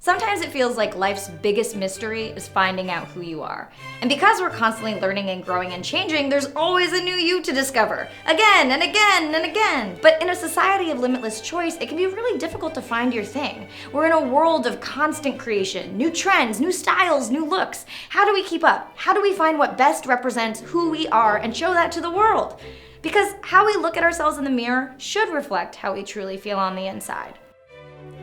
Sometimes it feels like life's biggest mystery is finding out who you are. And because we're constantly learning and growing and changing, there's always a new you to discover. Again and again and again. But in a society of limitless choice, it can be really difficult to find your thing. We're in a world of constant creation, new trends, new styles, new looks. How do we keep up? How do we find what best represents who we are and show that to the world? Because how we look at ourselves in the mirror should reflect how we truly feel on the inside.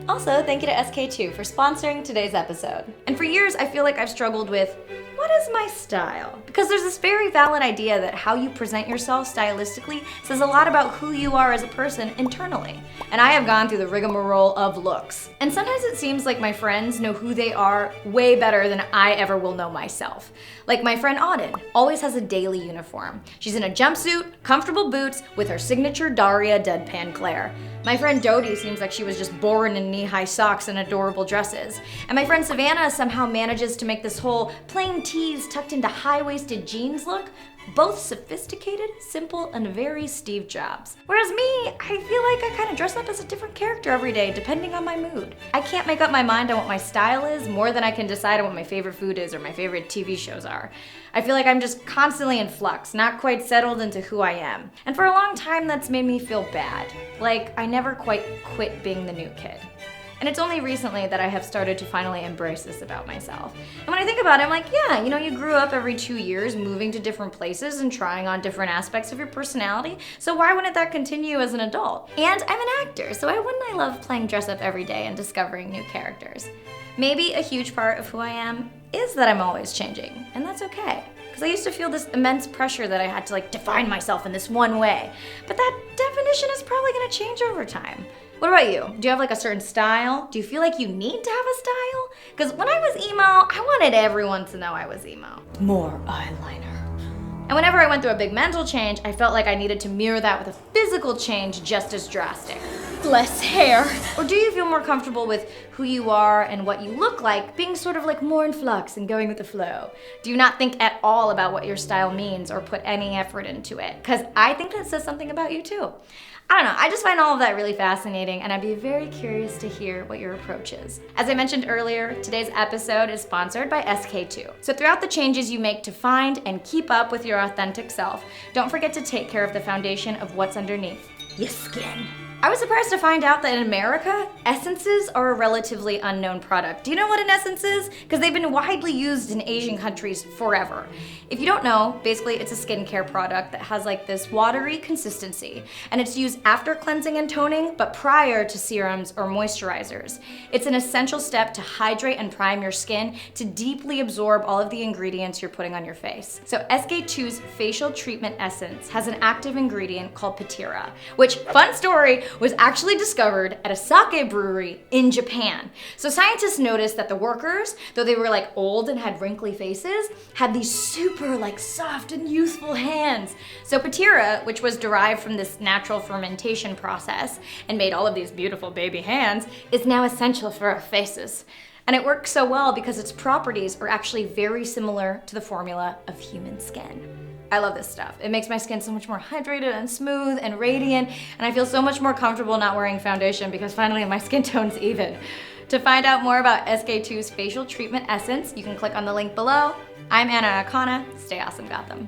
Also, thank you to SK2 for sponsoring today's episode. And for years, I feel like I've struggled with, what is my style? Because there's this very valid idea that how you present yourself stylistically says a lot about who you are as a person internally. And I have gone through the rigmarole of looks. And sometimes it seems like my friends know who they are way better than I ever will know myself. Like my friend Auden always has a daily uniform. She's in a jumpsuit, comfortable boots, with her signature Daria deadpan glare. My friend Dodie seems like she was just born in knee-high socks and adorable dresses. And my friend Savannah somehow manages to make this whole plain tees tucked into high-waisted jeans look both sophisticated, simple, and very Steve Jobs. Whereas me, I feel like I kind of dress up as a different character every day, depending on my mood. I can't make up my mind on what my style is more than I can decide on what my favorite food is or my favorite TV shows are. I feel like I'm just constantly in flux, not quite settled into who I am. And for a long time, that's made me feel bad. Like I never quite quit being the new kid. And it's only recently that I have started to finally embrace this about myself. And when I think about it, I'm like, yeah, you grew up every 2 years moving to different places and trying on different aspects of your personality, so why wouldn't that continue as an adult? And I'm an actor, so why wouldn't I love playing dress up every day and discovering new characters? Maybe a huge part of who I am is that I'm always changing, and that's okay. Because I used to feel this immense pressure that I had to define myself in this one way. But that definition is probably gonna change over time. What about you? Do you have a certain style? Do you feel like you need to have a style? Because when I was emo, I wanted everyone to know I was emo. More eyeliner. And whenever I went through a big mental change, I felt like I needed to mirror that with a physical change just as drastic. Less hair. Or do you feel more comfortable with who you are and what you look like being sort of more in flux and going with the flow? Do you not think at all about what your style means or put any effort into it? Because I think that says something about you too. I don't know, I just find all of that really fascinating, and I'd be very curious to hear what your approach is. As I mentioned earlier, today's episode is sponsored by SK2. So throughout the changes you make to find and keep up with your authentic self, don't forget to take care of the foundation of what's underneath, your skin. I was surprised to find out that in America, essences are a relatively unknown product. Do you know what an essence is? Because they've been widely used in Asian countries forever. If you don't know, basically it's a skincare product that has this watery consistency, and it's used after cleansing and toning, but prior to serums or moisturizers. It's an essential step to hydrate and prime your skin to deeply absorb all of the ingredients you're putting on your face. So SK2's facial treatment essence has an active ingredient called Pitira, which, fun story, was actually discovered at a sake brewery in Japan. So scientists noticed that the workers, though they were old and had wrinkly faces, had these super soft and youthful hands. So Pitira, which was derived from this natural fermentation process and made all of these beautiful baby hands, is now essential for our faces. And it works so well because its properties are actually very similar to the formula of human skin. I love this stuff. It makes my skin so much more hydrated and smooth and radiant, and I feel so much more comfortable not wearing foundation because finally my skin tone's even. To find out more about SK2's facial treatment essence, you can click on the link below. I'm Akana. Stay awesome, Gotham.